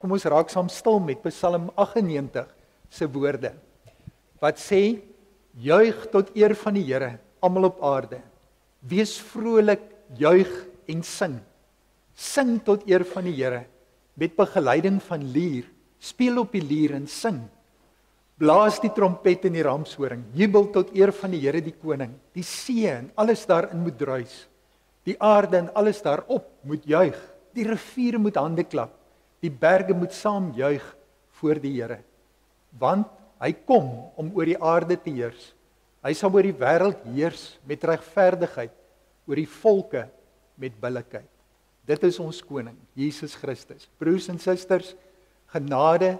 Kom ons raak saam stil met Psalm 98 se woorde, wat sê, juig tot eer van die Here, almal op aarde. Wees vrolik, juig en sing. Sing tot eer van die Here, met begeleiding van lier. Speel op die lier en sing. Blaas die trompet en die ramshoring. Jubel tot eer van die Here die koning. Die see en alles daarin moet druis. Die aarde en alles daarop moet juig. Die riviere moet hande klap. Die berge moet saam juig voor die Here. Want hy kom om oor die aarde te heers. Hy sal oor die wêreld heers met regverdigheid, oor die volke met billikheid. Dit is ons koning, Jesus Christus. Broers en susters, genade,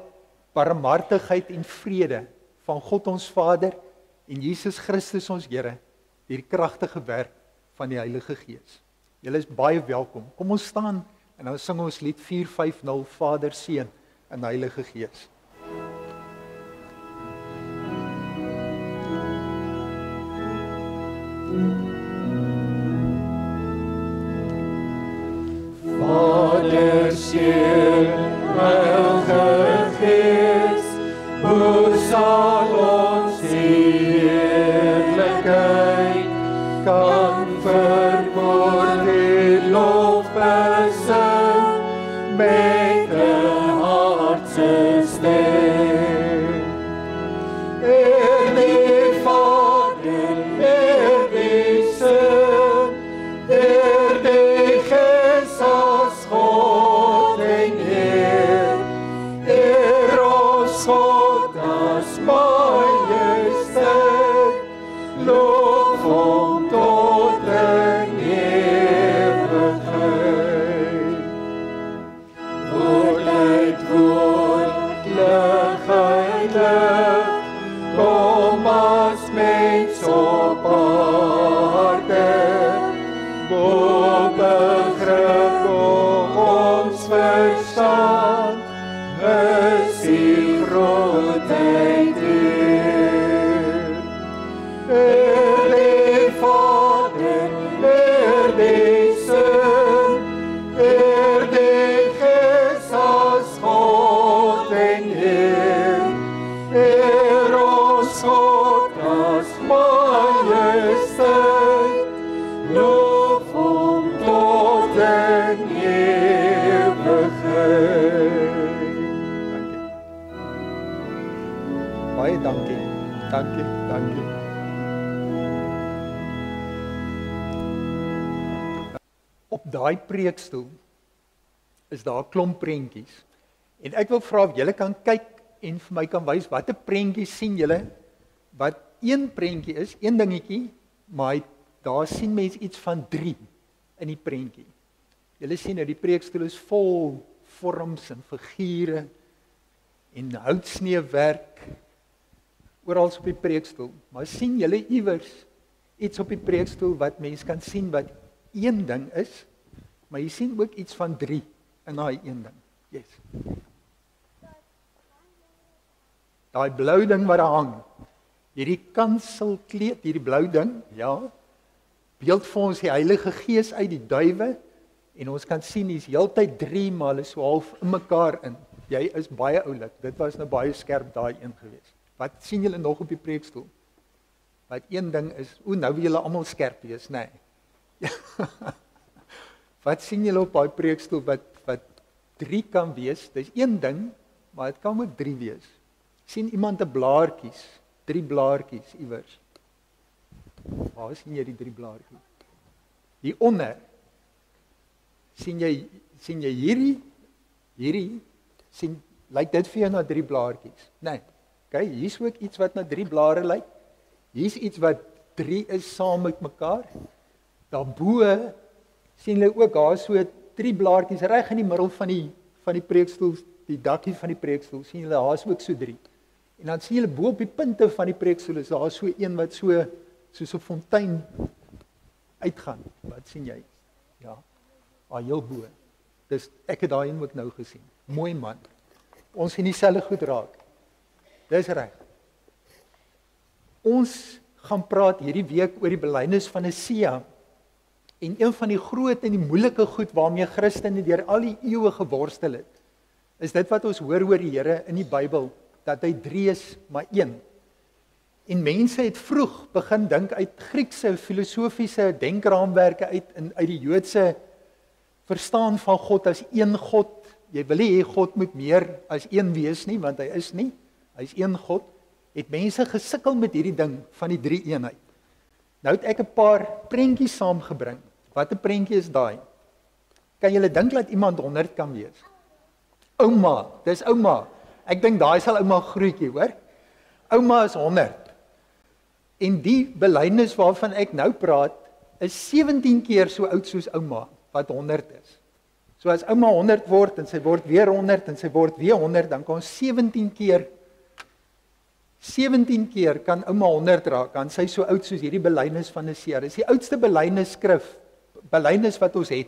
barmhartigheid en vrede van God ons Vader en Jesus Christus ons Here, deur die kragtige werk van die Heilige Gees. Julle is baie welkom. Kom ons staan en dan sing ons lied 450, Vader, Seun en Heilige Gees. Vader, Seun, Heilige Gees, hoe sal ons die heerlikheid kan verwoord die lof besing met 'n hartse stem. En die Vader, en die Seun, en die Gees as God en Heer, eer ons God as majesteit, loof hom tot in ewigheid. Woordheid, woord, lig, heilig, kom as mens op aarde, bo begrip ons verstand, is die grootheid Heer. Eer die Vader, eer die Seun, eer die Gees as God en Heer, eer ons God as majesteit, loof hom tot in ewigheid. Baie dankie. Dankie. Op daai preekstoel is daar 'n klomp prentjies. En ek wil vra of julle kan kyk en vir my kan wys watter prentjies sien julle wat een prentjie is, een dingetjie, maar daar sien mense iets van 3 in die prentjie. Julle sien nou die preekstoel is vol vorms en figure en houtsneewerk oral op die preekstoel. Maar sien julle iewers iets op die preekstoel wat mense kan sien wat een ding is, maar jy sien ook iets van 3 in daai een ding. Yes. Daai blou ding wat daar hang. Hierdie kanselkleed, hierdie blou ding, ja. Beeld vir ons die Heilige Gees uit die duwe en ons kan sien hier's heeltyd 3 maar hulle so half in mekaar in. Jy is baie oulik. Dit was nou baie skerp daai een gewees. Wat sien julle nog op die preekstoel? Wat een ding is, nou wil julle almal skerp wees, nê? Nee. Wat sien julle op daai preekstoel wat 3 kan wees? Dis een ding, maar dit kan ook 3 wees. Sien iemand 'n blaartjies, 3 blaartjies iewers. Waar sien jy die 3 blaartjies? Hier onder. Sien jy hierdie sien lyk dit vir jou na 3 blaartjies? Nee. Okay, hier's ook iets wat na 3 blare lyk. Hier's iets wat 3 is saam met mekaar. Daarbo sien jy ook daar so 3 blaartjies reg in die middel van die preekstoel, die dakkie van die preekstoel. Sien julle daar's ook so 3. En dan sien julle bo op die punte van die preekstoel is daar so een wat so soos 'n fontein uitgaan. Wat sien jy? Ja. Heel bo. Dis ek het daai een ook nou gesien. Mooi man. Ons sien dieselfde goed raak. Dis reg. Ons gaan praat hierdie week oor die belydenis van Nisea. En een van die groot en die moeilike goed waarmee Christene deur al die eeue geworstel het, is dit wat ons hoor oor die Here in die Bybel, dat hy 3 is, maar 1. En mense het vroeg begin dink uit Griekse filosofiese denkraamwerke uit die Joodse verstaan van God as een God. Jy wil nie hê God moet meer as een wees nie, want hy is nie. Hy is een God. Het mense gesukkel met hierdie ding van die 3 eenheid. Nou het ek 'n paar prentjies saamgebring. Wat 'n prentjie is daai? Kan julle dink dat iemand 100 kan wees? Ouma, dis ouma. Ek dink daai sal ouma groetjie, hoor? Ouma is 100. En die belydenis waarvan ek nou praat, is 17 keer so oud soos ouma, wat 100 is. So as ouma 100 word, en sy word weer 100, en sy word weer 100, dan kan ons 17 keer kan ouma 100 raak, dan sy so oud soos hierdie belydenis van Nisea. Dis die oudste belydenis wat ons het,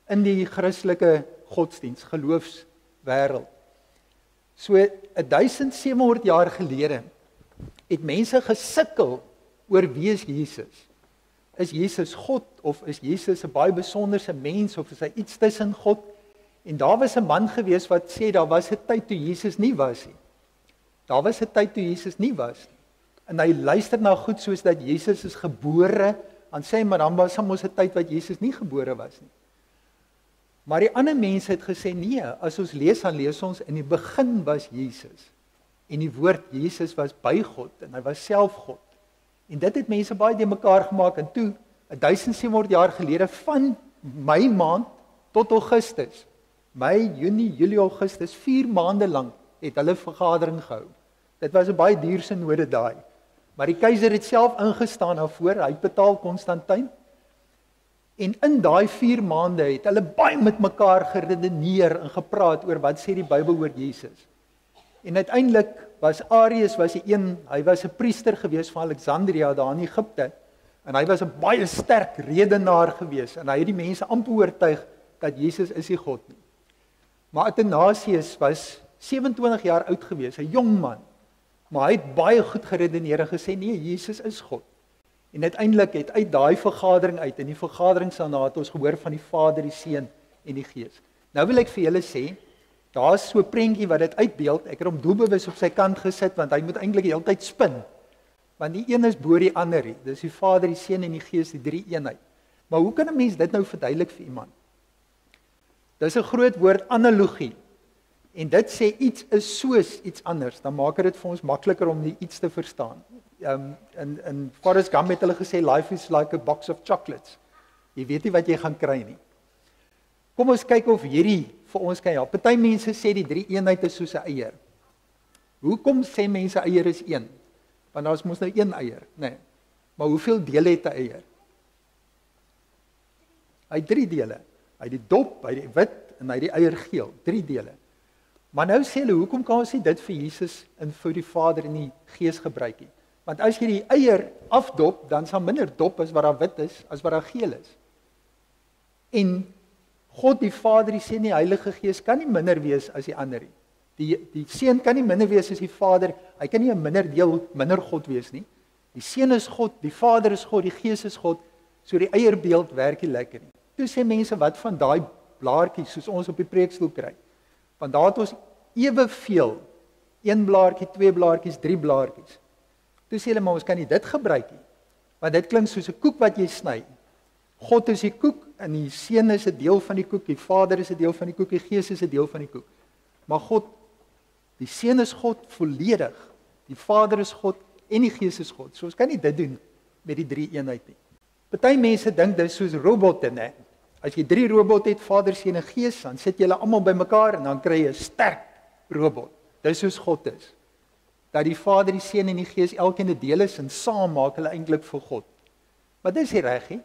in die Christelike godsdiens, geloofswêreld. So 1700 jaar gelede, het mense gesukkel oor wie is Jesus. Is Jesus God, of is Jesus 'n baie besonderse mens, of is hy iets tussen God? En daar was 'n man gewees wat sê, daar was 'n tyd toe Jesus nie was nie. Daar was 'n tyd toe Jesus nie was nie. En hy luister na goed soos dat Jesus is gebore, en sê, maar dan was mos 'n tyd wat Jesus nie gebore was nie. Maar die ander mense het gesê, nee, as ons lees, dan lees ons, in die begin was Jesus. En die woord Jesus was by God, en hy was self God. En dit het mense baie de mekaar gemaak, en toe, 1700 jaar gelede, van Mei maand tot Augustus, Mei, Junie, Julie, Augustus, 4 maande lang, het hulle vergadering gehou. Dit was 'n baie duurse node daai. Maar die keiser het self ingestaan daarvoor, hy betaal Konstantin. En in daai 4 maande het hulle baie met mekaar geredeneer en gepraat oor wat sê die Bybel oor Jesus. En uiteindelik was Arius hy was 'n priester gewees van Alexandria daar in Egipte, en hy was 'n baie sterk redenaar gewees, en hy het die mense amper oortuig dat Jesus is nie God nie. Maar Athanasius was 27 jaar oud gewees, 'n jong man, maar hy het baie goed geredeneer en gesê, nee, Jesus is God. En uiteindelik het uit daai vergadering uit, en die vergadering daarna het ons gehoor van die Vader, die Seun en die Gees. Nou wil ek vir julle sê, daar's so 'n prentjie wat dit uitbeeld, ek het hom doelbewus op sy kant gesit, want hy moet eintlik die hele tyd spin. Want die een is bo die ander, dis die Vader, die Seun en die Gees, die 3 eenheid. Maar hoe kan 'n mens dit nou verduidelik vir iemand? Dis 'n groot woord, analogie. En dit sê iets is soos iets anders, dan maak dit vir ons makliker om die iets te verstaan. In Forrest Gump het hulle gesê, life is like a box of chocolates. Jy weet nie wat jy gaan kry nie. Kom ons kyk of hierdie vir ons kan help. Party mense sê die 3 eenheid is soos 'n eier. Hoekom sê mense eier is 1? Want daar is mos nou 1 eier, nê? Nee. Maar hoeveel dele het 'n eier? Hy het 3 dele. Hy het die dop, hy het die wit en hy het die eier geel, 3 dele. Maar nou sê hulle, hoekom kan ons nie dit vir Jesus en vir die Vader en die Gees gebruik nie? Want as jy die eier afdop, dan sal minder dop as wat daar wit is, as wat daar geel is. En God die Vader, die Seun en die Heilige Gees kan nie minder wees as die ander nie. Die Seun kan nie minder wees as die Vader, hy kan nie 'n minder God wees nie. Die Seun is God, die Vader is God, die Gees is God, so die eierbeeld werk nie lekker nie. Toe sê mense, wat van daai blaartjies, soos ons op die preekstoel kry? Want daar het ons eweveel, 1 blaartjie, 2 blaartjies, 3 blaartjies. Toe sê hulle, maar ons kan nie dit gebruik nie, want dit klink soos 'n koek wat jy sny. God is die koek, en die Seun is 'n deel van die koek, die Vader is 'n deel van die koek, die Gees is 'n deel van die koek. Maar God, die Seun is God volledig, die Vader is God, en die Gees is God. So ons kan nie dit doen met die 3 eenheid nie. Party mense dink dit is soos robotte, né? As jy 3 robotte het, Vader, Seun en Gees, dan sit jy hulle almal bymekaar, en dan kry jy 'n sterk robot. Dis soos God is. Dat die Vader, die Seun en die Gees elkeen 'n deel is, en saam maak hulle eintlik vir God. Maar dis nie reg nie.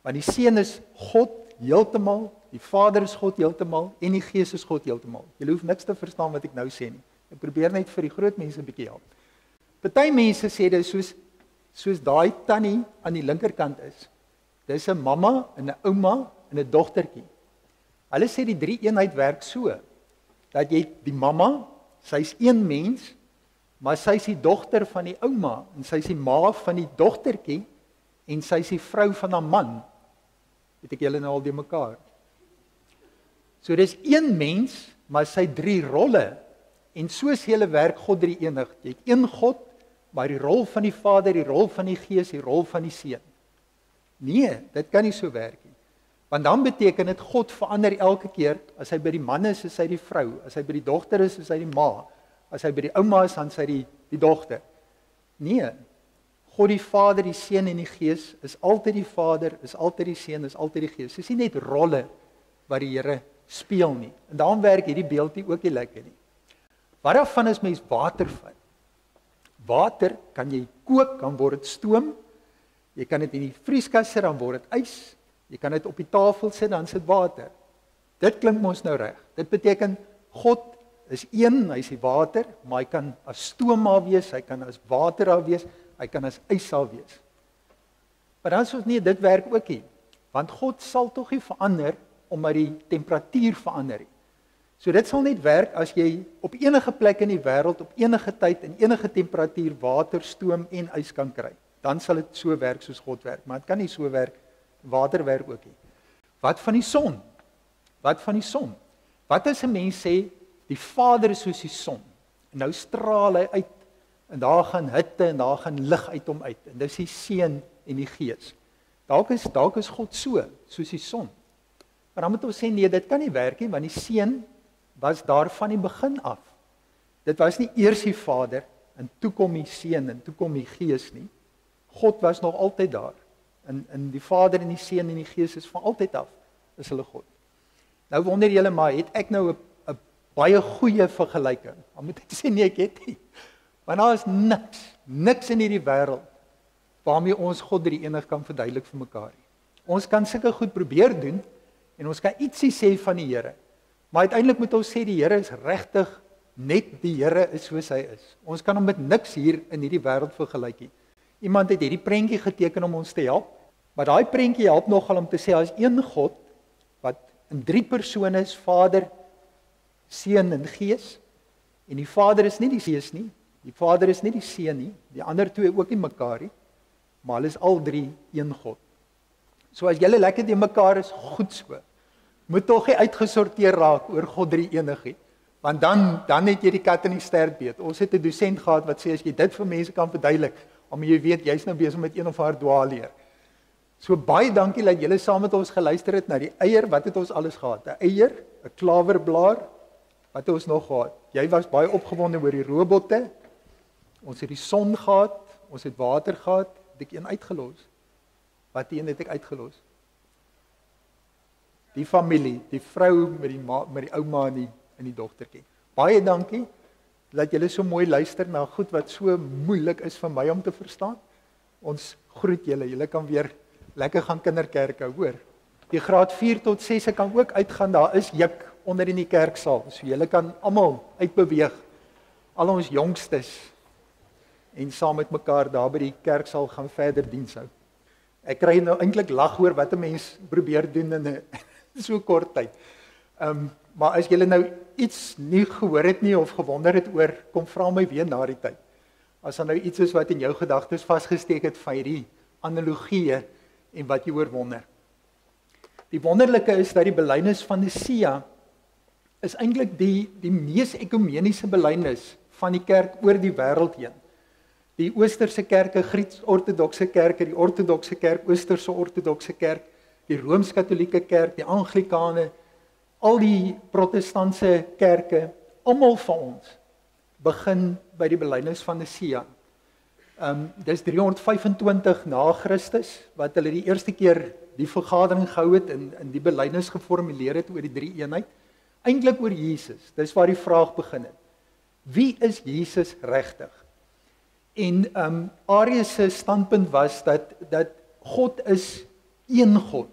Want die Seun is God heeltemal, die Vader is God heeltemal, en die Gees is God heeltemal. Jy hoef niks te verstaan wat ek nou sê nie. Ek probeer net vir die groot mense 'n bietjie help. Party mense sê dit soos daai tannie aan die linkerkant is. Dis 'n mamma en 'n ouma en 'n dogtertjie. Hulle sê die 3 eenheid werk so, dat jy die mamma, sy's 1 mens, maar sy's die dogter van die ouma, en sy's die ma van die dogtertjie, en sy's die vrou van 'n man. Het ek julle nou al die mekaar. So dis 1 mens, maar sy 3 rolle. En soos julle werk God drie enig. Jy het een God, maar die rol van die Vader, die rol van die Gees, die rol van die Seun. Nee, dit kan nie so werk nie. Want dan beteken dit God verander elke keer. As hy by die man is hy die vrou. As hy by die dogter is hy die ma. As hy by die ouma is, dan is hy die dogter. Nee, God die Vader, die Seun en die Gees is altyd die Vader, is altyd die Seun, is altyd die Gees. Dis nie net rolle wat die Here speel nie. En daarom werk hierdie beeld nie ook nie lekker nie. Wat daarvan is mens water vat? Water kan jy kook, dan word dit stoom. Jy kan dit in die vrieskas sit, dan word dit ys. Jy kan dit op die tafel sit, dan sit water. Dit klink mos nou reg. Dit beteken God is een, hy is die water, maar hy kan as stoom daar wees, hy kan as water daar wees, hy kan as ys daar wees. Maar dan is ons nie, dit werk ook nie. Want God sal tog nie verander omdat die temperatuur verander nie. So dit sal net werk as jy op enige plek in die wêreld, op enige tyd, en enige temperatuur water, stoom en ys kan kry. Dan sal dit so werk soos God werk, maar dit kan nie so werk, water werk ook nie. Wat van die son? Wat van die son? Wat as 'n mens sê, die Vader is soos die son, en nou straal hy uit, en daar gaan hitte, en daar gaan lig uit hom uit, en dis die Seun en die Gees. Dalk is God so, soos die son. Maar dan moet ons sê, nee, dit kan nie werk nie, want die Seun was daar van die begin af. Dit was nie eers die Vader, en toe kom die Seun, en toe kom die Gees nie. God was nog altyd daar. En die Vader en die Seun en die Gees is van altyd af, is hulle God. Nou wonder julle maar, het ek nou 'n baie goeie vergelyking? Dan moet ek sê, nee, ek het nie. Want daar is niks in hierdie wêreld, waarmee ons God drie enig kan verduidelik vir mekaar. Ons kan sulke goed probeer doen, en ons kan ietsie sê van die Here. Maar uiteindelik moet ons sê, die Here is regtig net die Here is soos hy is. Ons kan hom met niks hier in hierdie wêreld vergelyk nie. Iemand het hierdie prentjie geteken om ons te help, maar daai prentjie help nogal om te sê, as een God, wat in 3 persone is, Vader, Seun en Gees, en die Vader is nie die Gees nie, die Vader is nie die Seun nie, die ander twee ook nie mekaar nie, maar hulle is al 3 een God. So as julle lekker teen mekaar is, goed so. Moet tog nie uitgesorteer raak oor God drie enig nie, want dan het jy die kat in die stert beet. Ons het 'n dosent gehad wat sê, as jy dit vir mense kan verduidelik, om jy weet, jy's nou besig met een of haar dwaalleer. So baie dankie dat julle saam met ons geluister het na die eier. Wat het ons alles gehad? 'n Eier, 'n klawerblaar, wat het ons nog gehad? Jy was baie opgewonde oor die robotte. Ons het die son gehad, ons het water gehad. Het ek een uitgelos? Wat een het ek uitgelos? Die familie, die vrou met die ouma en die dogtertjie. Baie dankie dat julle so mooi luister na goed wat so moeilik is vir my om te verstaan. Ons groet julle. Julle kan weer lekker gaan kinderkerk hou, hoor. Die graad 4 tot 6 kan ook uitgaan. Daar is juk onder in die kerksaal. So julle kan almal uitbeweeg. Al ons jongstes en saam met mekaar daar by die kerksaal gaan verder diens hou. Ek kry nou eintlik lag oor wat 'n mens probeer doen in 'n so kort tyd. Maar as julle nou iets nie gehoor het nie of gewonder het oor, kom vra my weer na die tyd. As daar nou iets is wat in jou gedagtes vasgesteek het van hierdie analogieë en wat jy oor wonder. Die wonderlike is dat die belydenis van Nicea is eintlik die mees ekumeniese belydenis van die kerk oor die wêreld heen. Die Oosterse kerke, Grieks-ortodokse kerke, die ortodokse kerk, Oosterse ortodokse kerk, die Rooms-Katolieke kerk, die Anglikane, al die protestantse kerke, almal van ons begin by die belydenis van Nicea. Dis 325 na Christus wat hulle die eerste keer die vergadering gehou het en die belydenis geformuleer het oor die drie eenheid, eintlik oor Jesus. Dis waar die vraag begin het. Wie is Jesus regtig? En Arius se standpunt was dat God is een God.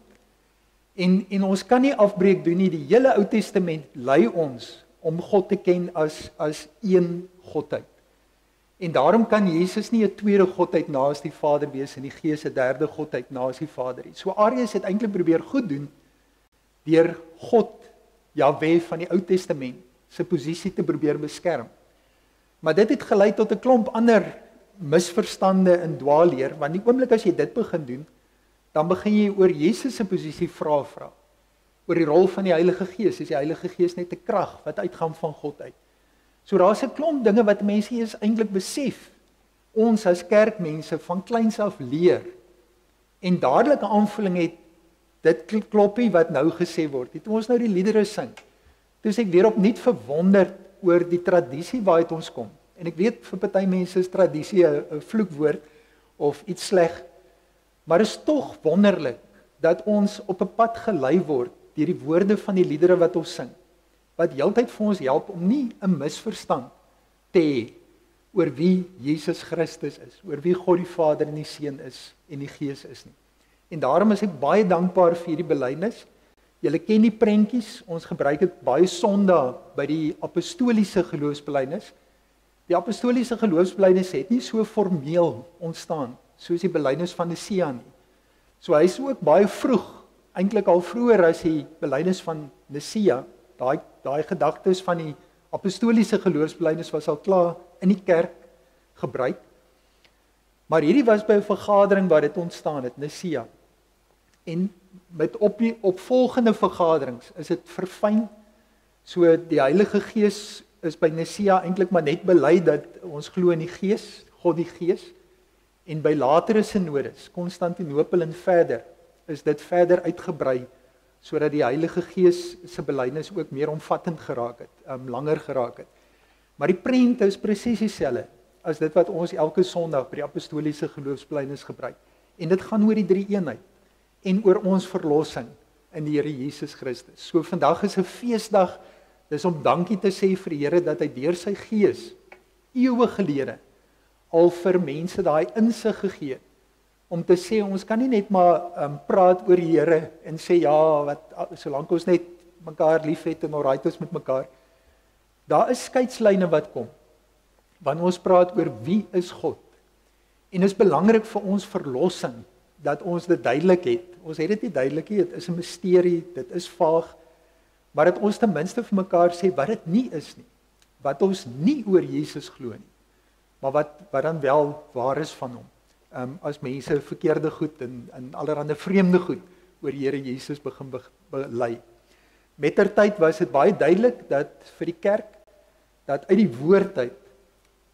En ons kan nie afbreek doen nie. Die hele Ou Testament lei ons om God te ken as een Godheid. En daarom kan Jesus nie 'n tweede Godheid naas die Vader wees en die Gees 'n derde Godheid naas die Vader nie. So Arius het eintlik probeer goed doen deur God, Jahwe van die Ou Testament, se posisie te probeer beskerm. Maar dit het gelei tot 'n klomp ander misverstande en dwaalleer, want die oomblik as jy dit begin doen, dan begin jy oor Jesus se posisie vra. oor die rol van die Heilige Gees. Is die Heilige Gees net 'n krag wat uitgaan van God uit? So daar's 'n klomp dinge wat mense eers eintlik besef. Ons as kerkmense van kleins af leer en dadelike aanvoeling het, dit kloppie wat nou gesê word. Toe ons nou die liedere sing, toe is ek weer opnuut verwonderd oor die tradisie waaruit ons kom. En ek weet vir party mense is tradisie 'n vloekwoord of iets sleg, maar is tog wonderlik dat ons op 'n pad gelei word deur die woorde van die liedere wat ons sing, wat heeltyd vir ons help om nie 'n misverstand te hê oor wie Jesus Christus is, oor wie God die Vader en die Seun is en die Gees is nie. En daarom is ek baie dankbaar vir hierdie belydenis. Julle ken die prentjies, ons gebruik dit baie Sondae by die apostoliese geloofsbelydenis. Die apostoliese geloofsbelydenis het nie so formeel ontstaan soos die belydenis van Nicea nie. So hy is ook baie vroeg, eintlik al vroeër as die belydenis van Nicea. Daai gedagtes van die apostoliese geloofsbelydenis was al klaar in die kerk gebruik. Maar hierdie was by 'n vergadering waar dit ontstaan het, Nicea. En met opvolgende vergaderings is dit verfyn. So die Heilige Gees is by Nicea eintlik maar net bely dat ons glo in die Gees, God die Gees. En by latere sinodes, Konstantinopel en verder, is dit verder uitgebrei sodat die Heilige Gees se belydenis ook meer omvattend geraak het, langer geraak het. Maar die prent is presies dieselfde as dit wat ons elke Sondag by die apostoliese geloofsbelydenis gebruik. En dit gaan oor die drie eenheid en oor ons verlossing in die Here Jesus Christus. So vandag is 'n feesdag, dis om dankie te sê vir die Here dat hy deur sy Gees eeue gelede al vir mense daai insig gegee het om te sê ons kan nie net maar praat oor die Here en sê ja, wat solank ons net mekaar liefhet en alright is met mekaar. Daar is skeidslyne wat kom wanneer ons praat oor wie is God. En dit is belangrik vir ons verlossing dat ons dit duidelik het. Ons het dit nie duidelik nie, dit is 'n misterie, dit is vaag, maar dat ons ten minste vir mekaar sê wat dit nie is nie. Wat ons nie oor Jesus glo nie, maar wat dan wel waar is van hom. As mense verkeerde goed en allerlei vreemde goed oor die Here Jesus begin bely. Mettertyd was dit baie duidelik dat vir die kerk dat uit die woord uit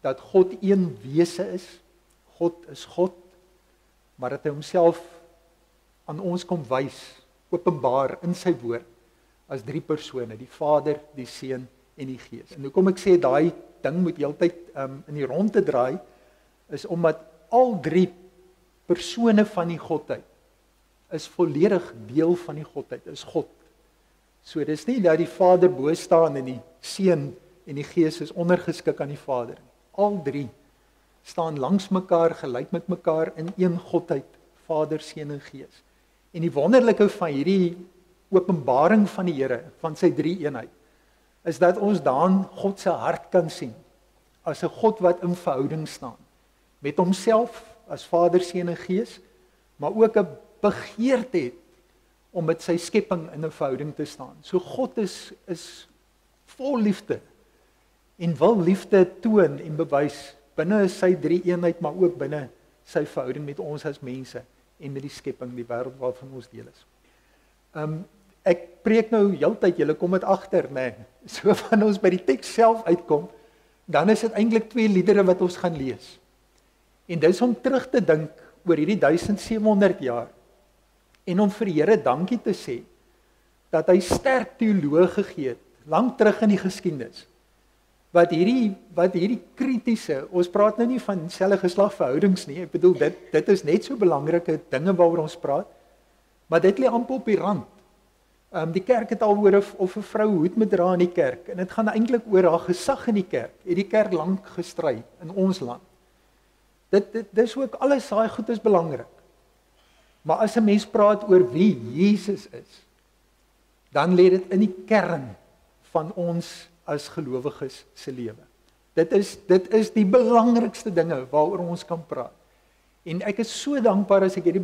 dat God een wese is. God is God, maar dat hy homself aan ons kom wys, openbaar in sy woord as drie persone, die Vader, die Seun en die Gees. En hoekom ek sê daai ding moet heeltyd in die rondte draai, is omdat al drie persone van die Godheid is volledig deel van die Godheid, is God. So dis nie dat die Vader bo staan en die Seun en die Gees is ondergeskik aan die Vader. Al drie staan langs mekaar, gelyk met mekaar in een Godheid, Vader, Seun en Gees. En die wonderlike van hierdie openbaring van die Here, van sy drie eenheid, is dat ons dan God se hart kan sien, as 'n God wat in verhouding staan, met homself as Vader, Seun en Gees, maar ook 'n begeerte het om met sy skepping in 'n verhouding te staan. So God is vol liefde en wil liefde toon en bewys binne sy drie eenheid, maar ook binne sy verhouding met ons as mense en met die skepping, die wêreld waarvan ons deel is. Ek preek nou heeltyd, julle kom dit agter, nê. So van ons by die teks self uitkom, dan is dit eintlik twee liedere wat ons gaan lees. En dis om terug te dink oor hierdie 1700 jaar en om vir die Here dankie te sê dat hy sterk teoloë gegee het, lank terug in die geskiedenis. Wat hierdie kritiese, ons praat nou nie van selfe geslagverhoudings nie, ek bedoel dit is net so belangrike dinge waaroor ons praat, maar dit lê amper op die rand. Die kerk het al oor of 'n vrou hoed moet dra in die kerk, en dit gaan eintlik oor haar gesag in die kerk, het die kerk lank gestry in ons land. Dis ook alles, daai goed is belangrik. Maar as 'n mens praat oor wie Jesus is, dan lê dit in die kern van ons as gelowiges se lewe. Dit is die belangrikste dinge waaroor ons kan praat. En ek is so dankbaar as ek hierdie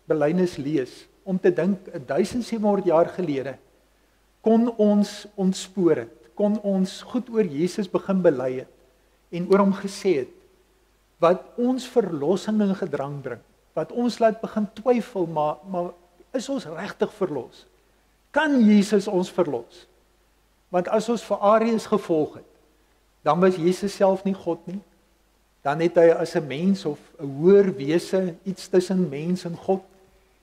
belydenis lees, om te dink 1700 jaar gelede kon ons ontspoor het, kon ons goed oor Jesus begin bely het en oor hom gesê het wat ons verlossing in gedrang bring, wat ons laat begin twyfel, maar is ons regtig verlos? Kan Jesus ons verlos? Want as ons vir Arius gevolg het, dan was Jesus self nie God nie. Dan het hy as 'n mens of 'n hoër wese, iets tussen mens en God,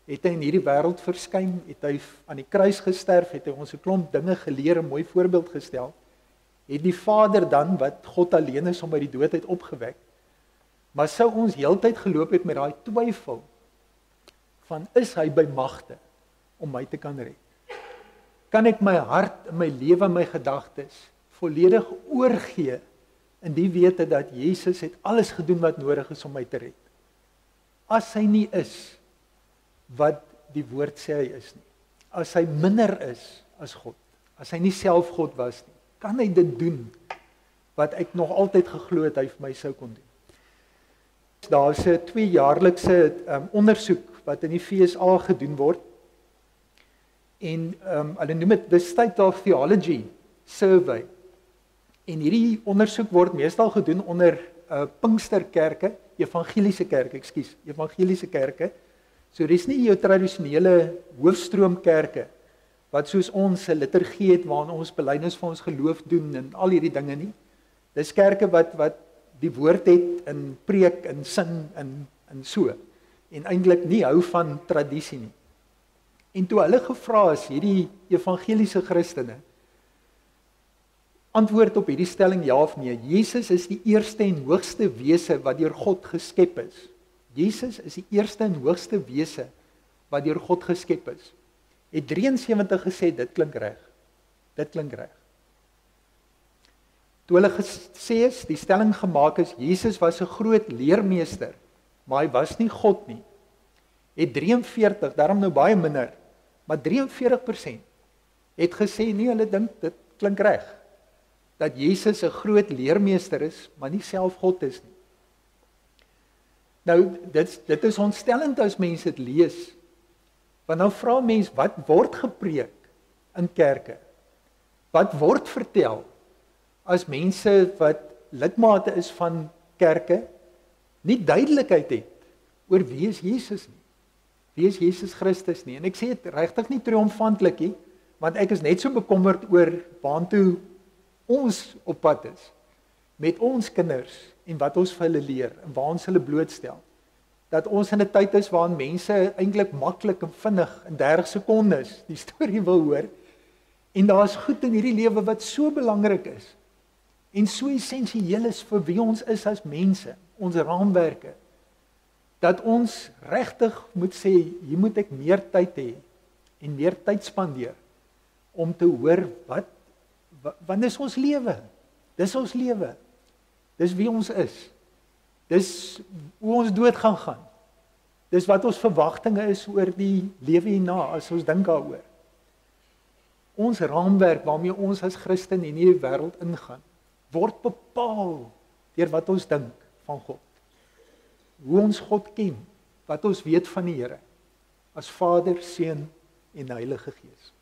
het hy in hierdie wêreld verskyn, het hy aan die kruis gesterf, het hy ons 'n klomp dinge geleer, 'n mooi voorbeeld gestel. Het die Vader dan, wat God alleen is, om uit die dood uit opgewek. Maar sou ons heeltyd geloop het met daai twyfel van, is hy by magte om my te kan red? Kan ek my hart, my lewe, my gedagtes volledig oorgee in die wete dat Jesus het alles gedoen wat nodig is om my te red? As hy nie is wat die woord sê hy is nie, as hy minder is as God, as hy nie self God was nie, kan hy dit doen wat ek nog altyd geglo het hy vir my sou kon doen? Daar is 'n 2-jaarlikse ondersoek wat in die FSA gedoen word. En hulle noem dit the State of Theology Survey. En hierdie ondersoek word meestal gedoen onder Pinksterkerke, evangeliese kerke. So dis nie jou tradisionele hoofstroomkerke wat soos ons 'n liturgie het waarin ons belydenis van ons geloof doen en al hierdie dinge nie. Dis kerke wat die woord het in preek en sing en so. En eintlik nie hou van tradisie nie. En toe hulle gevra is, hierdie evangeliese Christene, antwoord op hierdie stelling ja of nee. Jesus is die eerste en hoogste wese wat deur God geskep is. Jesus is die eerste en hoogste wese wat deur God geskep is. Het 73 gesê, dit klink reg. Dit klink reg. Toe hulle gesê is, die stelling gemaak is, Jesus was 'n groot leermeester, maar hy was nie God nie. Het 43, daarom nou baie minder, maar 43% het gesê, nee, hulle dink dit klink reg, dat Jesus 'n groot leermeester is, maar nie self God is nie. Nou, dit is ontstellend as mense dit lees, want nou vra mens, wat word gepreek in kerke? Wat word vertel as mense wat lidmate is van kerke nie duidelikheid het oor wie is Jesus nie? Wie is Jesus Christus nie? En ek sê dit regtig nie triomfantlik nie, want ek is net so bekommerd oor waantoe ons op pad is met ons kinders en wat ons vir hulle leer en waar ons hulle blootstel. Dat ons in 'n tyd is waarin mense eintlik maklik en vinnig in 30 sekondes die storie wil hoor. En daar's goed in hierdie lewe wat so belangrik is en so essensieel is vir wie ons is as mense, ons raamwerke, dat ons regtig moet sê, hier moet ek meer tyd hê en meer tyd spandeer om te hoor wat is ons lewe? Dis ons lewe. Dis wie ons is. Dis hoe ons dood gaan. Dis wat ons verwagtinge is oor die lewe hierna as ons dink daaroor. Ons raamwerk waarmee ons as Christen in hierdie wêreld ingaan, word bepaal deur wat ons dink van God. Hoe ons God ken, wat ons weet van die Here as Vader, Seun en Heilige Gees.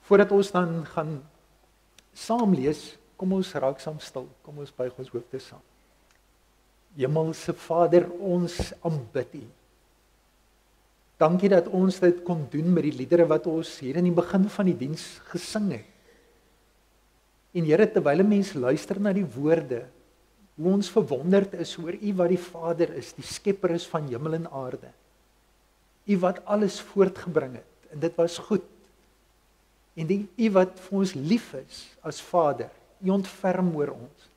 Voordat ons dan gaan saam lees, kom ons raak saam stil. Kom ons buig ons hoofde saam. Hemelse Vader, ons aanbid U. Dankie dat ons dit kon doen met die liedere wat ons hier in die begin van die diens gesing het. En Here, terwyl 'n mens luister na die woorde, hoe ons verwonderd is oor U wat die Vader is, die skepper is van hemel en aarde. U wat alles voortgebring het, en dit was goed. En U wat vir ons lief is as Vader, U ontferm oor ons.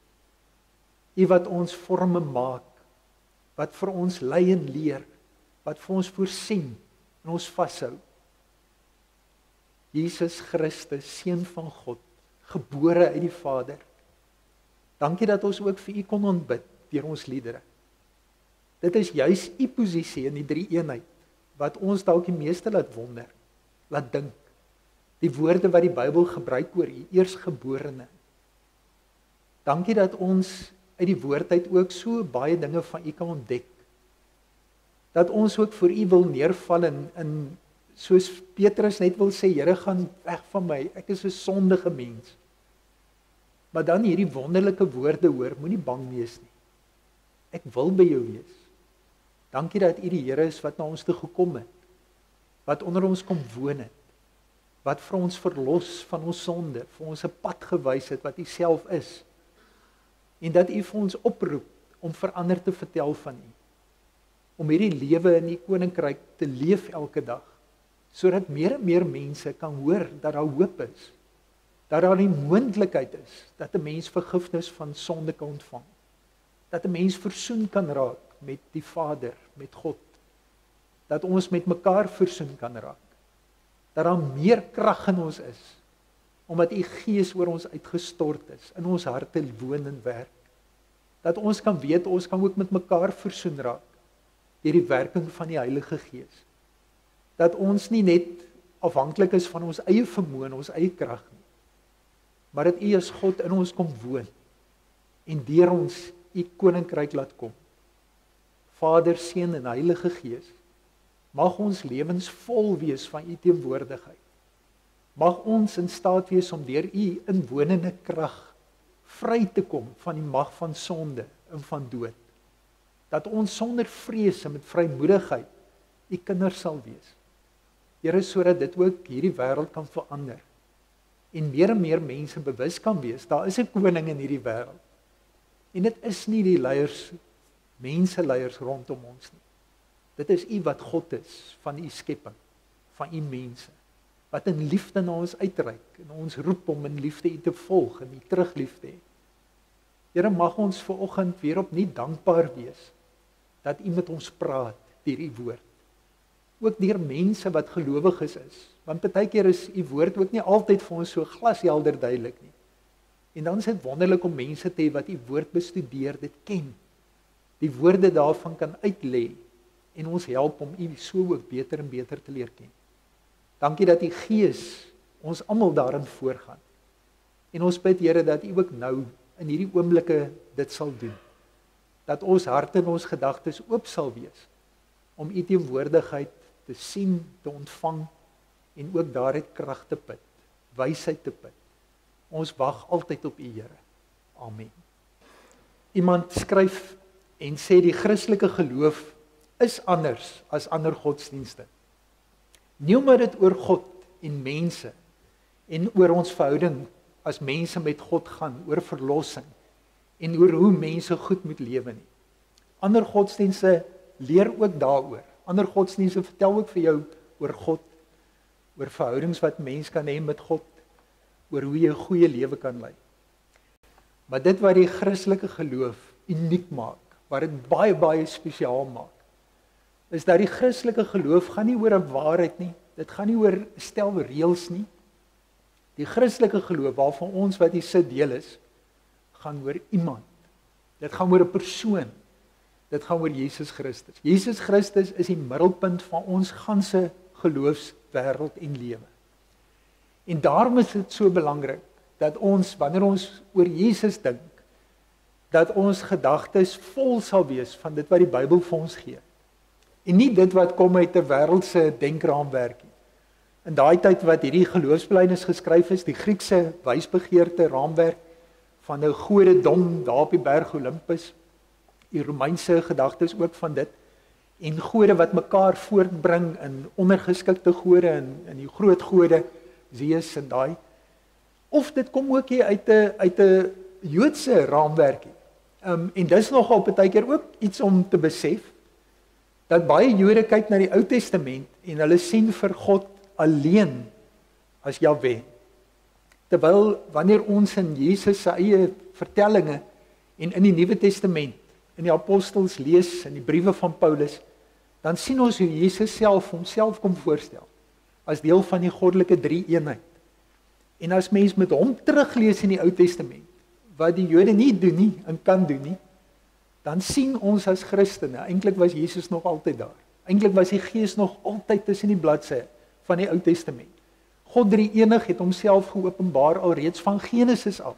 U wat ons vorme maak, wat vir ons lei en leer, wat vir ons voorsien en ons vashou. Jesus Christus, Seun van God, gebore uit die Vader. Dankie dat ons ook vir U kon aanbid deur ons liedere. Dit is juis U posisie in die drie eenheid wat ons dalk die meeste laat wonder, laat dink. Die woorde wat die Bybel gebruik oor U, eersgeborene. Dankie dat ons uit die woord uit ook so baie dinge van U kan ontdek. Dat ons ook vir U wil neerval en soos Petrus net wil sê, Here, gaan weg van my, ek is 'n sondige mens. Maar dan hierdie wonderlike woorde hoor, moenie bang wees nie. Ek wil by jou wees. Dankie dat U die Here is wat na ons toe gekom het, wat onder ons kom woon het, wat vir ons verlos van ons sonde, vir ons 'n pad gewys het wat U self is. En dat U vir ons oproep om vir ander te vertel van U. Om hierdie lewe in U koninkryk te leef elke dag, sodat meer en meer mense kan hoor dat daar hoop is, dat daar die moontlikheid is, dat 'n mens vergifnis van sonde kan ontvang, dat 'n mens versoen kan raak met die Vader, met God, dat ons met mekaar versoen kan raak, dat daar meer krag in ons is, omdat U Gees oor ons uitgestort is, in ons harte woon en werk, dat ons kan weet, ons kan ook met mekaar versoen raak, deur die werking van die Heilige Gees, dat ons nie net afhanklik is van ons eie vermoë, ons eie krag nie, maar dat U as God in ons kom woon, en deur ons U koninkryk laat kom. Vader, Seun en Heilige Gees, mag ons lewens vol wees van U teenwoordigheid. Mag ons in staat wees om deur U inwonende krag vry te kom van die mag van sonde en van dood. Dat ons sonder vrees en met vrymoedigheid U kinders sal wees. Here, sodat dit ook hierdie wêreld kan verander. En meer mense bewus kan wees, daar is 'n koning in hierdie wêreld. En dit is nie die leiers, menseleiers rondom ons nie. Dit is U wat God is, van U skepping, van U mense, wat in liefde na ons uitreik, en ons roep om in liefde U te volg, en U teruglief te hê. Here, mag ons vanoggend weer opnuut dankbaar wees, dat U met ons praat, deur U woord. Ook deur mense wat gelowiges is, want partykeer is U woord ook nie altyd vir ons so glashelder duidelik nie. En dan is dit wonderlik om mense te hê wat U woord bestudeer, dit ken, die woorde daarvan kan uitlê, en ons help om U so ook beter en beter te leer ken. Dankie dat U Gees ons almal daarin voorgaan. En ons bid, Here, dat U ook nou in hierdie oomblikke dit sal doen. Dat ons harte en ons gedagtes oop sal wees om U teenwoordigheid te sien, te ontvang en ook daaruit krag te put, wysheid te put. Ons wag altyd op U, Here. Amen. Iemand skryf en sê die Christelike geloof is anders as ander godsdienste. Nie omdat dit oor God en mense en oor ons verhouding as mense met God gaan, oor verlossing en oor hoe mense goed moet lewe nie. Ander godsdienste leer ook daaroor. Ander godsdienste vertel ook vir jou oor God, oor verhoudings wat mens kan hê met God, oor hoe jy 'n goeie lewe kan lei. Maar dit wat die Christelike geloof uniek maak, wat dit baie spesiaal maak, is dat die Christelike geloof gaan nie oor 'n waarheid nie, dit gaan nie oor 'n stel reëls nie. Die Christelike geloof waarvan ons wat hier sit deel is, gaan oor iemand. Dit gaan oor 'n persoon. Dit gaan oor Jesus Christus. Jesus Christus is die middelpunt van ons ganse geloofswêreld en lewe. En daarom is dit so belangrik dat ons, wanneer ons oor Jesus dink, dat ons gedagtes vol sal wees van dit wat die Bybel vir ons gee. En nie dit wat kom uit 'n wêreldse denkraamwerk nie. In daai tyd wat hierdie geloofsbelijdenis geskryf is, die Griekse wysbegeerte raamwerk van 'n godedom daar op die berg Olympus, die Romeinse gedagtes ook van dit, en gode wat mekaar voortbring in ondergeskikte gode en die groot gode, Zeus en daai. Of dit kom ook hier uit 'n Joodse raamwerkie. En dis nogal partykeer ook iets om te besef, dat baie Jode kyk na die Ou Testament en hulle sien vir God alleen as Jahwe. Terwyl wanneer ons in Jesus se eie vertellinge en in die Nuwe Testament, in die apostels lees, in die briewe van Paulus, dan sien ons hoe Jesus self homself kom voorstel, as deel van die goddelike drie-eenheid. En as mens met hom teruglees in die Ou Testament, wat die Jode nie doen nie, en kan doen nie, dan sien ons as Christene, eintlik was Jesus nog altyd daar. Eintlik was die Gees nog altyd tussen die bladsye van die Ou Testament. God drie-enig het homself geopenbaar alreeds van Genesis af.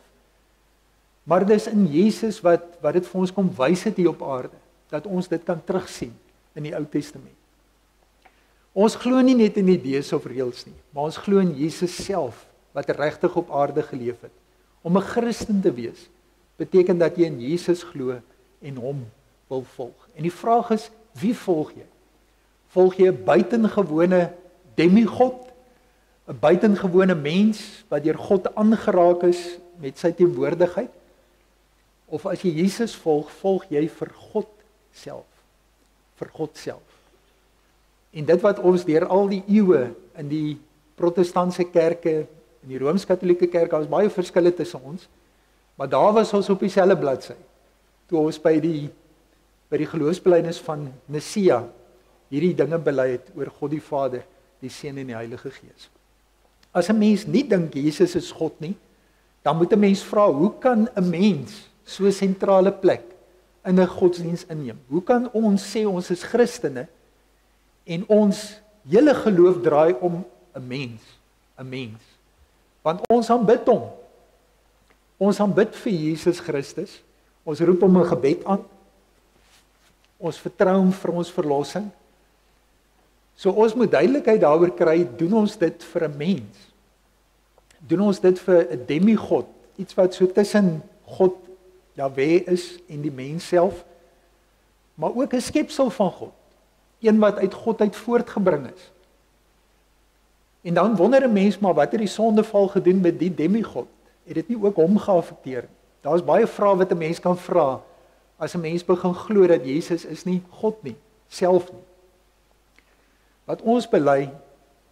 Maar dis in Jesus wat dit vir ons kom wys het hier op aarde, dat ons dit kan terugsien in die Ou Testament. Ons glo nie net in idees of reëls nie, maar ons glo in Jesus self, wat regtig op aarde geleef het. Om 'n Christen te wees, beteken dat jy in Jesus glo en hom wil volg. En die vraag is, wie volg jy? Volg jy 'n buitengewone demigod, 'n buitengewone mens wat deur God aangeraak is met sy teenwoordigheid? Of as jy Jesus volg, volg jy vir God self. Vir God self. En dit wat ons deur al die eeue in die protestantse kerke, in die Rooms-Katolieke kerk, daar is baie verskille tussen ons, maar daar was ons op dieselfde bladsy, toe ons by die geloofsbelijdenis van Nicea hierdie dinge bely het oor God die Vader, die Seun en die Heilige Gees. As 'n mens nie dink Jesus is God nie, dan moet 'n mens vra, hoe kan 'n mens so 'n sentrale plek in 'n godsdiens inneem? Hoe kan ons sê ons is Christene en ons hele geloof draai om 'n mens? Want ons aanbid hom. Ons aanbid vir Jesus Christus. Ons roep hom 'n gebed aan. Ons vertrou hom vir ons verlossing. So ons moet duidelikheid daaroor kry, doen ons dit vir 'n mens? Doen ons dit vir 'n demigod, iets wat so tussen God, Jahwe is en die mens self, maar ook 'n skepsel van God, een wat uit God uit voortgebring is. En dan wonder 'n mens, maar wat het die sondeval gedoen met die demigod? Het dit nie ook hom geaffekteer nie? Daar's baie vrae wat 'n mens kan vra as 'n mens begin glo dat Jesus is nie God nie, self nie. Wat ons bely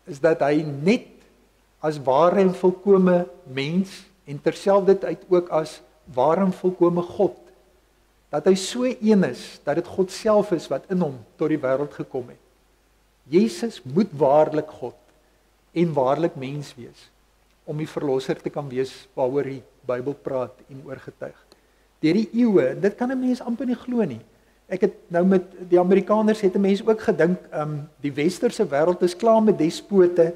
is dat hy net as ware en volkome mens en terselfdertyd ook as ware en volkome God, dat hy so een is, dat dit God self is wat in hom tot die wêreld gekom het. Jesus moet waarlik God en waarlik mens wees, om die verlosser te kan wees waaroor die Bybel praat en oorgetuig. Deur die eeue, dit kan 'n mens amper nie glo nie. Ek het nou met die Amerikaners het 'n mens ook gedink, die westerse wêreld is klaar met despote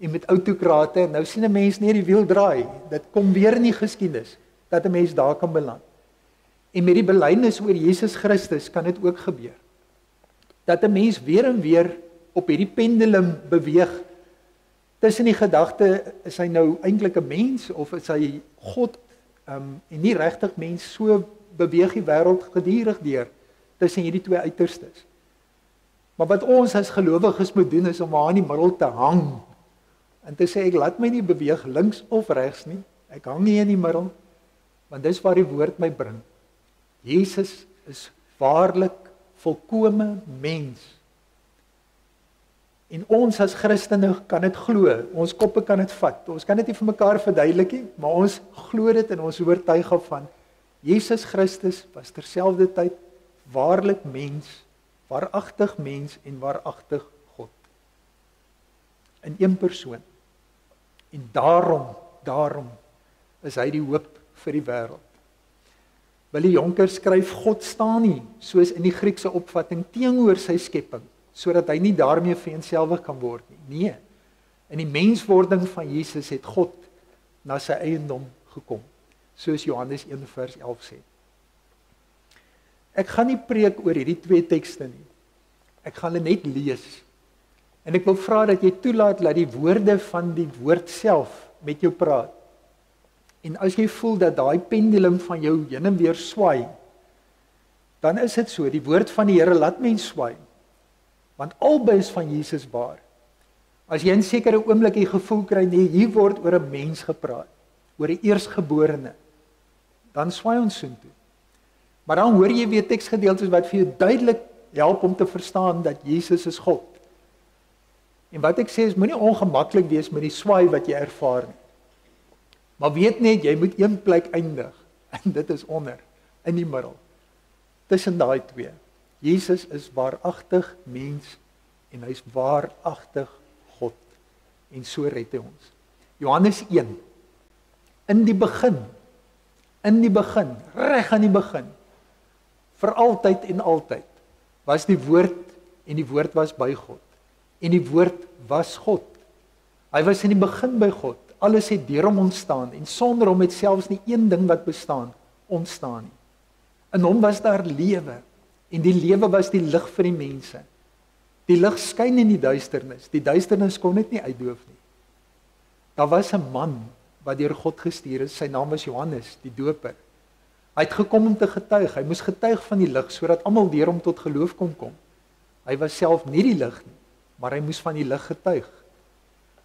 en met autokrate, en nou sien 'n mens nie die wiel draai. Dit kom weer in die geskiedenis, dat 'n mens daar kan beland. En met die belydenis oor Jesus Christus kan dit ook gebeur. Dat 'n mens weer en weer op hierdie pendulum beweeg, tussen die gedagte, is hy nou eintlik 'n mens, of is hy God, en nie regtig mens, so beweeg die wêreld gedurig deur, tussen hierdie twee uiterstes. Maar wat ons as gelowiges moet doen, is om aan die middel te hang, en te sê, ek laat my nie beweeg links of regs nie, ek hang nie in die middel, want dis waar die woord my bring. Jesus is waarlik volkome mens. En ons as Christene kan dit glo, ons koppe kan dit vat, ons kan dit nie vir mekaar verduidelik nie, maar ons glo dit en ons oortuig van, Jesus Christus was terselfdertyd waarlik mens, waaragtig mens en waaragtig God. In een persoon. En daarom is hy die hoop vir die wêreld. Willie Jonker skryf, God staan nie, soos in die Griekse opvatting, teenoor sy skepping, sodat hy nie daarmee vereenselwig kan word nie. Nee, in die menswording van Jesus het God na sy eiendom gekom, soos Johannes 1 vers 11 sê. Ek gaan nie preek oor hierdie twee tekste nie, ek gaan hulle net lees, en ek wil vra dat jy toelaat dat die woorde van die woord self met jou praat. En as jy voel dat daai pendulum van jou heen en weer swaai, dan is dit so, die woord van die Here laat mens swaai. Want albei is van Jesus waar. As jy in sekere oomblik die gevoel kry, nee, hier word oor 'n mens gepraat, oor 'n eersgeborene, dan swaai ons soontoe. Maar dan hoor jy weer teksgedeeltes wat vir jou duidelik help om te verstaan dat Jesus is God. En wat ek sê is, moenie ongemaklik wees met die swaai wat jy ervaar nie. Maar weet net, jy moet een plek eindig, en dit is onder, in die middel, tussen daai twee. Jesus is waaragtig mens, en hy is waaragtig God, en so red hy ons. Johannes 1, in die begin, reg aan die begin, vir altyd en altyd, was die woord, en die woord was by God, en die woord was God. Hy was in die begin by God, alles het deur hom ontstaan, en sonder hom het selfs nie een ding wat bestaan, ontstaan nie. In hom was daar lewe, en die lewe was die lig vir die mense. Die lig skyn in die duisternis kon dit nie uitdoof nie. Daar was 'n man, wat deur God gestuur is, sy naam was Johannes, die doper. Hy het gekom om te getuig, hy moes getuig van die lig, sodat almal deur hom tot geloof kon kom. Hy was self nie die lig nie, maar hy moes van die lig getuig.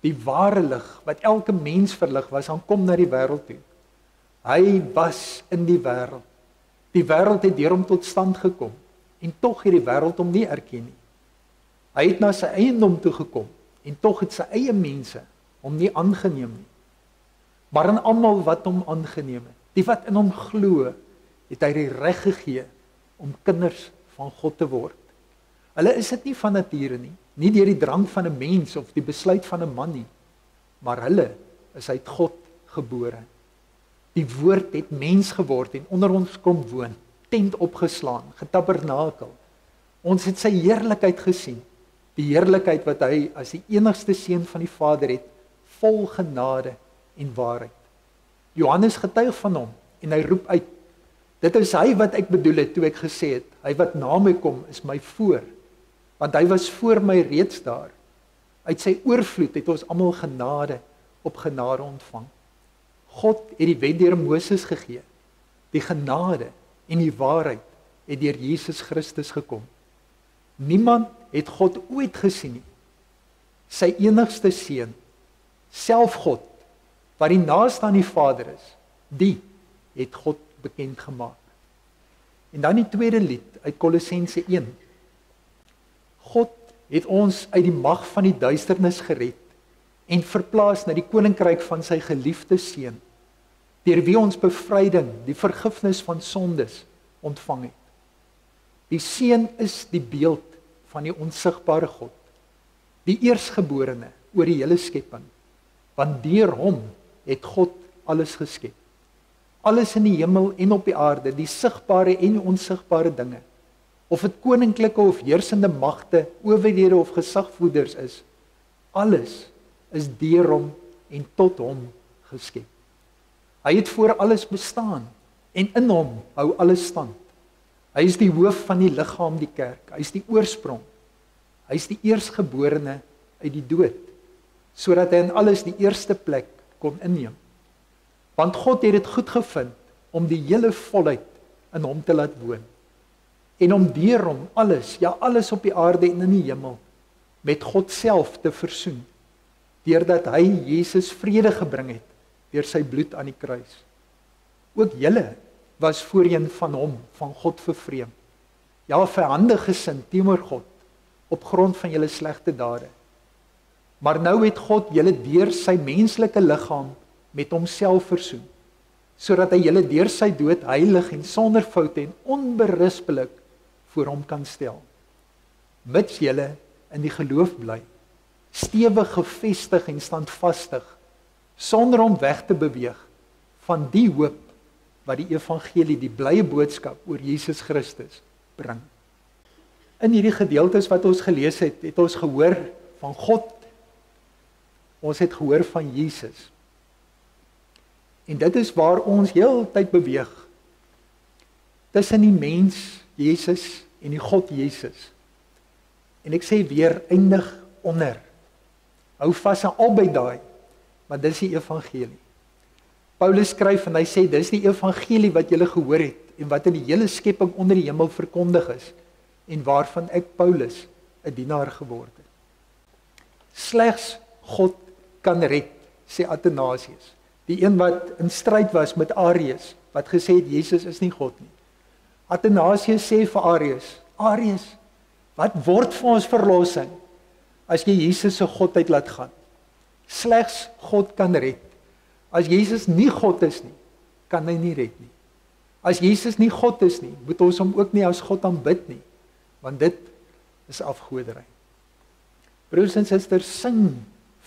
die ware lig, wat elke mens verlig was, aan kom na die wêreld toe. Hy was in die wêreld. Die wêreld het deur hom tot stand gekom, en tog het die wêreld hom nie erken nie. Hy het na sy eiendom toe gekom, en tog het sy eie mense hom nie aangeneem nie. Maar aan almal wat hom aangeneem het, die wat in hom glo, het hy die reg gegee om kinders van God te word. Hulle is dit nie van nature nie deur die drang van 'n mens of die besluit van 'n man nie, maar hulle is uit God gebore. Die woord het mens geword en onder ons kom woon, tent opgeslaan, getabernakel. Ons het sy heerlikheid gesien, die heerlikheid wat hy as die enigste seun van die Vader het, vol genade en waarheid. Johannes getuig van hom en hy roep uit, dit is hy wat ek bedoel het toe ek gesê het, hy wat na my kom is my voor, want hy was voor my reeds daar. Uit sy oorvloed het ons almal genade op genade ontvang. God het die wet deur Moses gegee. Die genade en die waarheid het deur Jesus Christus gekom. Niemand het God ooit gesien nie. Sy enigste seun, self God, wat die naaste aan die Vader is, die het God bekend gemaak. En dan die tweede lied uit Kolossense 1. God het ons uit die mag van die duisternis gered en verplaas na die koninkryk van sy geliefde seun, deur wie ons bevryding, die vergifnis van sondes ontvang het. Die seun is die beeld van die onsigbare God, die eersgeborene oor die hele skepping, want deur hom het God alles geskep. Alles in die hemel en op die aarde, die sigbare en die onsigbare dinge, of dit koninklike of heersende magte, owerhede of gesagvoerders is, alles is deur hom en tot hom geskep. Hy het voor alles bestaan en in hom hou alles stand. Hy is die hoof van die liggaam, die kerk. Hy is die oorsprong. Hy is die eersgeborene uit die dood, sodat hy in alles die eerste plek kon inneem. Want God het dit goed gevind om die hele volheid in hom te laat woon. En om deur hom alles, ja alles op die aarde en in die hemel, met God self te versoen, deurdat hy Jesus vrede gebring het, deur sy bloed aan die kruis. Ook julle was voorheen van hom, van God vervreem. Ja, vyandig gesind teenoor God, op grond van julle slegte dade. Maar nou het God julle deur sy menslike liggaam met homself versoen, sodat hy julle deur sy dood heilig en sonder foute en onberispelik voor hom kan stel. Mits julle in die geloof bly, stewig gevestig en standvastig, sonder om weg te beweeg van die hoop wat die evangelie, die blye boodskap oor Jesus Christus bring. In hierdie gedeeltes wat ons gelees het, het ons gehoor van God, ons het gehoor van Jesus. En dit is waar ons heeltyd beweeg, tussen die mens Jesus en die God Jesus. En ek sê weer, eindig onder. Hou vas aan albei daai, maar dis die evangelie. Paulus skryf en hy sê, dis die evangelie wat julle gehoor het, en wat in die hele skepping onder die hemel verkondig is, en waarvan ek, Paulus, 'n dienaar geword het. Slegs God kan red, sê Athanasius, die een wat in stryd was met Arius, wat gesê het, Jesus is nie God nie. Athanasius sê vir Arius, wat word vir ons verlossing, as jy Jesus se godheid laat gaan? Slegs God kan red. As Jesus nie God is nie, kan hy nie red nie. As Jesus nie God is nie, moet ons hom ook nie as God aanbid nie, want dit is afgoderry. Broers en susters, sing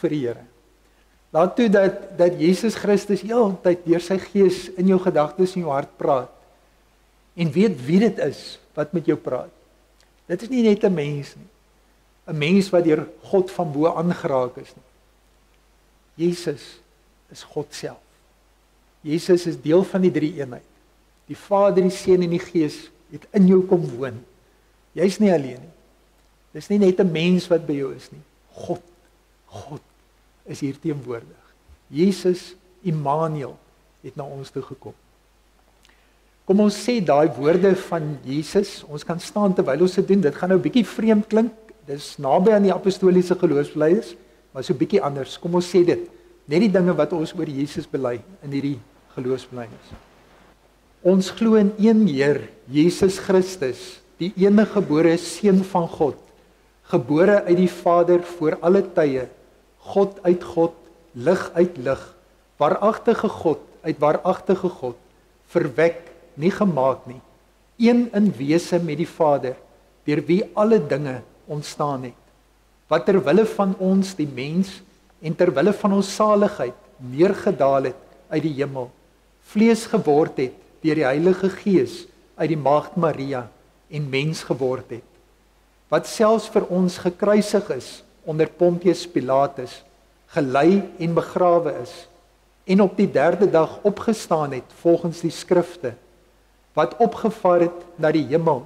vir die Here. Laat toe dat Jesus Christus heeltyd deur sy gees in jou gedagtes en jou hart praat, en weet wie dit is wat met jou praat. Dit is nie net 'n mens nie, 'n mens wat deur God van bo aangeraak is nie. Jesus is God self. Jesus is deel van die drie eenheid. Die Vader, die Seun en die Gees het in jou kom woon. Jy's nie alleen nie. Dis nie net 'n mens wat by jou is nie. God is hier teenwoordig. Jesus, Immanuel, het na ons toe gekom. Kom ons sê daai woorde van Jesus, ons kan staan terwyl ons dit doen. Dit gaan nou 'n bietjie vreemd klink. Dis naby aan die apostoliese geloofsbelijdenis, maar so 'n bietjie anders. Kom ons sê dit, net die dinge wat ons oor Jesus bely in hierdie geloofsbelijdenis. Ons glo in een Heer, Jesus Christus, die eniggebore Seun van God, gebore uit die Vader voor alle tye, God uit God, lig uit lig, waaragtige God uit waaragtige God, verwek, nie gemaak nie, een in wese met die Vader, deur wie alle dinge ontstaan het, wat terwille van ons die mens en terwille van ons saligheid neergedaal het uit die hemel, vlees geword het deur die Heilige Gees uit die Maagd Maria en mens geword het, wat selfs vir ons gekruisig is onder Pontius Pilatus, gelei en begrawe is, en op die 3de dag opgestaan het volgens die skrifte, wat opgevaar het na die hemel,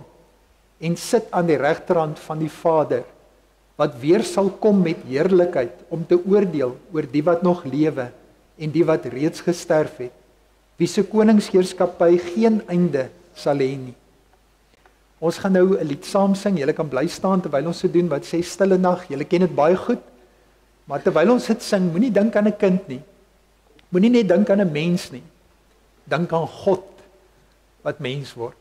en sit aan die regterhand van die Vader, wat weer sal kom met heerlikheid om te oordeel oor die wat nog lewe en die wat reeds gesterf het, wie se koningsheerskappy geen einde sal hê nie. Ons gaan nou 'n lied saam sing, julle kan bly staan terwyl ons dit doen, wat sê Stille Nag, julle ken dit baie goed, maar terwyl ons dit sing, moenie dink aan 'n kind nie, moenie net dink aan 'n mens nie, dink aan God wat mens word.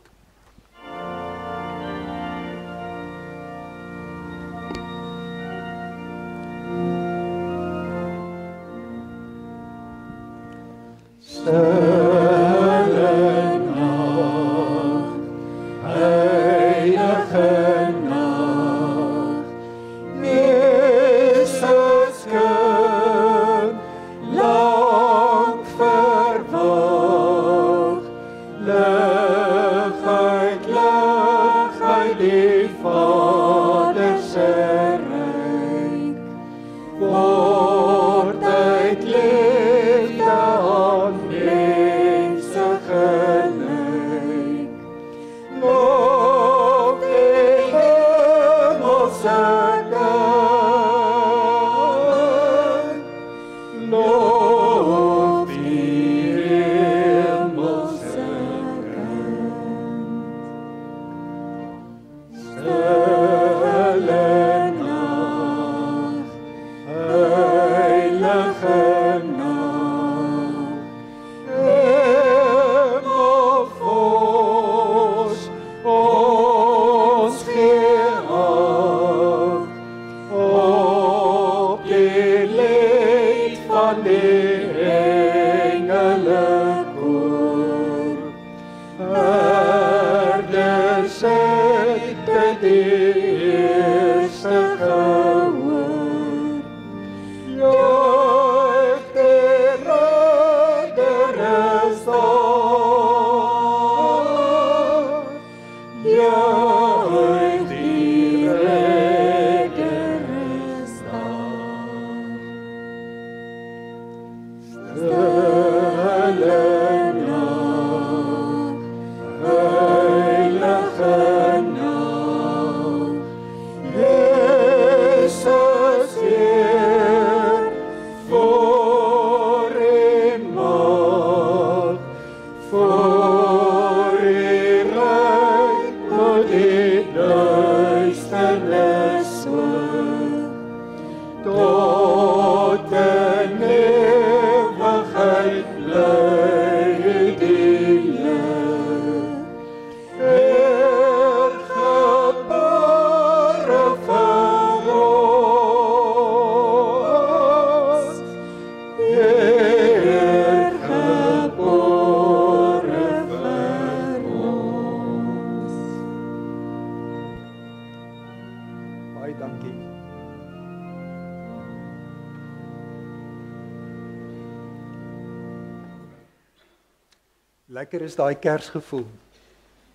Lekker is daai Kersgevoel,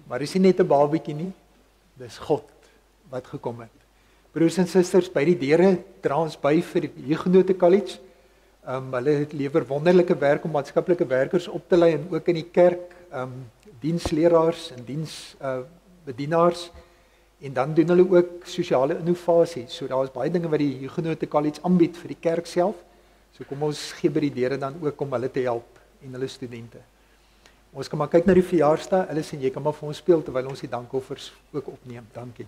maar dis nie net 'n babietjie nie, dis God wat gekom het. Broers en susters, by die deure dra ons by vir die Huguenote College. Hulle lewer wonderlike werk om maatskaplike werkers op te lei en ook in die kerk, diensleraars en diensbedienaars, en dan doen hulle ook sosiale innovasie. So daar is baie dinge wat die Huguenote College aanbied vir die kerk self. So kom ons gee by die deure dan ook om hulle te help en hulle studente. Ons kan maar kyk na die verjaarsdag, Alice, en jy kan maar vir ons speel terwyl ons die dankoffers ook opneem. Dankie.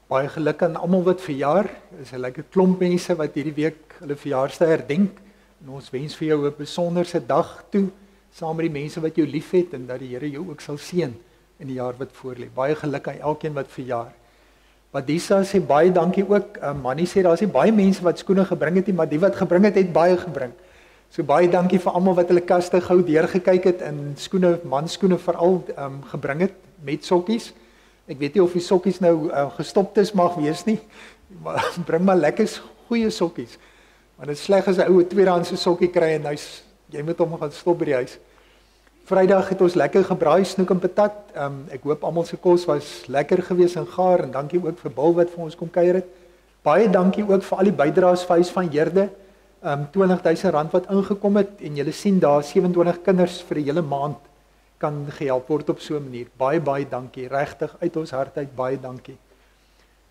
Baie geluk aan almal wat verjaar. Is 'n lekker klomp mense wat hierdie week hulle verjaarsdag herdenk. En ons wens vir jou 'n besonderse dag toe, saam met die mense wat jou liefhet en dat die Here jou ook sal seën in die jaar wat voorlê. Baie geluk aan elkeen wat verjaar. Badisa sê baie dankie ook. Mannie sê daar's nie baie mense wat skoene gebring het nie, maar die wat gebring het baie gebring. So baie dankie vir almal wat hulle kaste gou deurgekyk het en skoene, manskoene veral gebring het met sokkies. Ek weet nie of die sokkies nou gestoptes mag wees nie, maar bring maar lekker goeie sokkies. Want dit is sleg as 'n ou tweedehandse sokkie kry en jy moet hom gaan stop by die huis. Vrydag het ons lekker gebraai snoek en patat. Ek hoop almal se kos was lekker gewees en gaar en dankie ook vir Bil wat vir ons kom kuier het. Baie dankie ook vir al die bydraes vir Huis van Heerde. R20,000 wat ingekom het en julle sien daar 27 kinders vir 'n hele maand kan gehelp word op so 'n manier. Baie dankie, regtig uit ons hart uit baie dankie.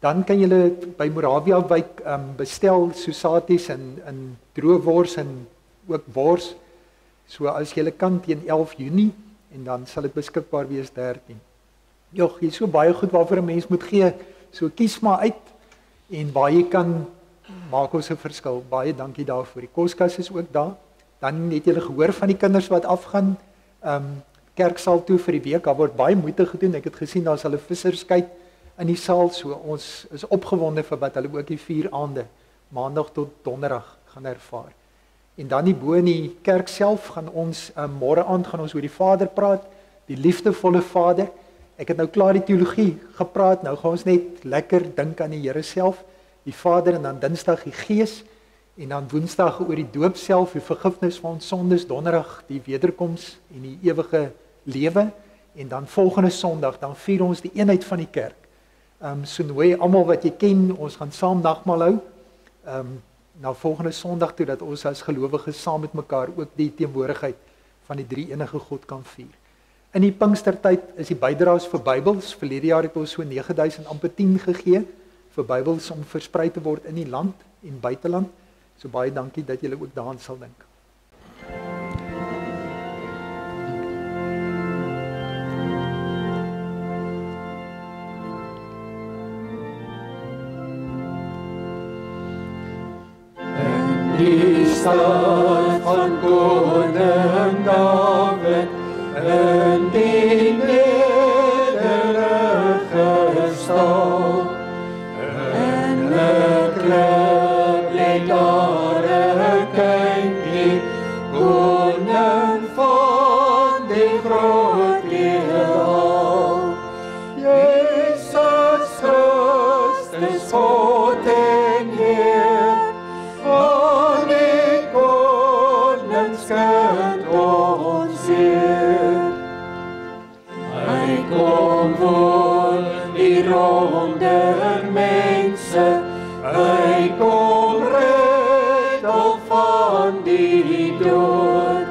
Dan kan julle by Moravia Wyk bestel sosaties in droëwors en ook wors. So as julle kan teen 11 Junie en dan sal dit beskikbaar wees 13. Jogg, hier is so baie goed waarvoor 'n mens moet gee. So kies maar uit en waar jy kan maak ons 'n verskil. Baie dankie daarvoor. Die koskas is ook daar. Dan het julle gehoor van die kinders wat afgaan kerksaal toe vir die week. Daar word baie moeite gedoen. Ek het gesien daar's hulle visserskyk in die saal. So ons is opgewonde vir wat hulle ook die 4 aande maandag tot donderdag gaan ervaar. En dan die bo in die kerk self gaan ons môre aand gaan ons oor die Vader praat, die liefdevolle Vader. Ek het nou klaar die teologie gepraat. Nou gaan ons net lekker dink aan die Here self, die Vader, en dan Dinsdag die Gees en dan Woensdag oor die doop self, die vergifnis van ons sondes, Donderdag die wederkoms en die ewige lewe en dan volgende Sondag dan vier ons die eenheid van die kerk. So nooi almal wat jy ken, ons gaan saam nagmaal hou. Na volgende Sondag toe dat ons as gelowiges saam met mekaar ook die teenwoordigheid van die drie enige God kan vier. In die Pinkstertyd is die bydraes vir Bybels. Verlede jaar het ons so 9000 amper 10 gegee vir Bybels om versprei te word in die land en buiteland. So baie dankie dat julle ook daaraan sal dink. Die stad van koning Dawid in die nederige stal. En 'n klip lê daar 'n kindjie, koning van die groot heelal. Jesus Christus, God en Heer, van die koningskind ons Heer. Hy kom woon die ronde mense, hy kom red al van die dood.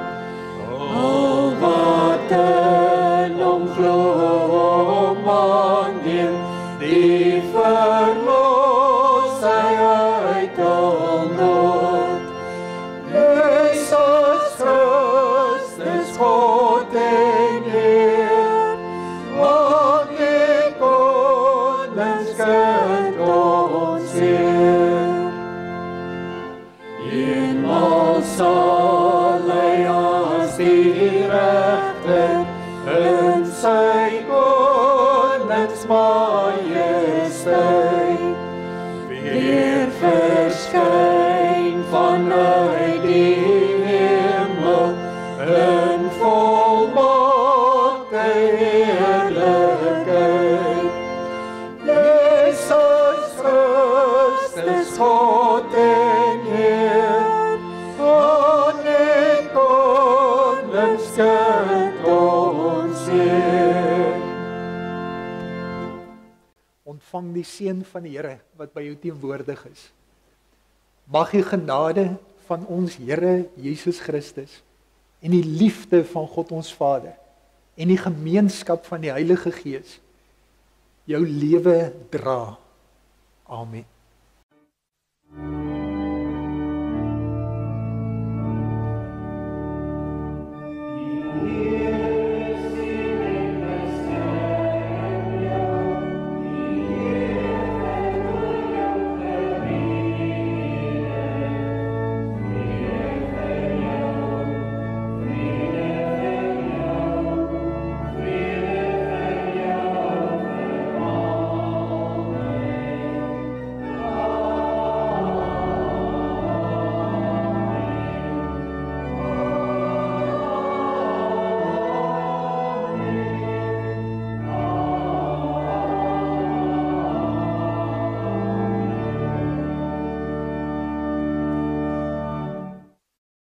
Al wat in hom glo aanneem, die verlos hy uit al nood. Jesus Christus, God en Heer, van die koningskind ons Heer. Eenmaal sal hy as die regter in sy koningsmajesteit weer verskyn vanuit die hemel in volmaakte heerlikheid. Jesus Christus, God en Heer, van die koningskind ons Heer. Ontvang die seën van die Here wat by jou teenwoordig is. Mag die genade van ons Here Jesus Christus en die liefde van God ons Vader en die gemeenskap van die Heilige Gees jou lewe dra. Amen.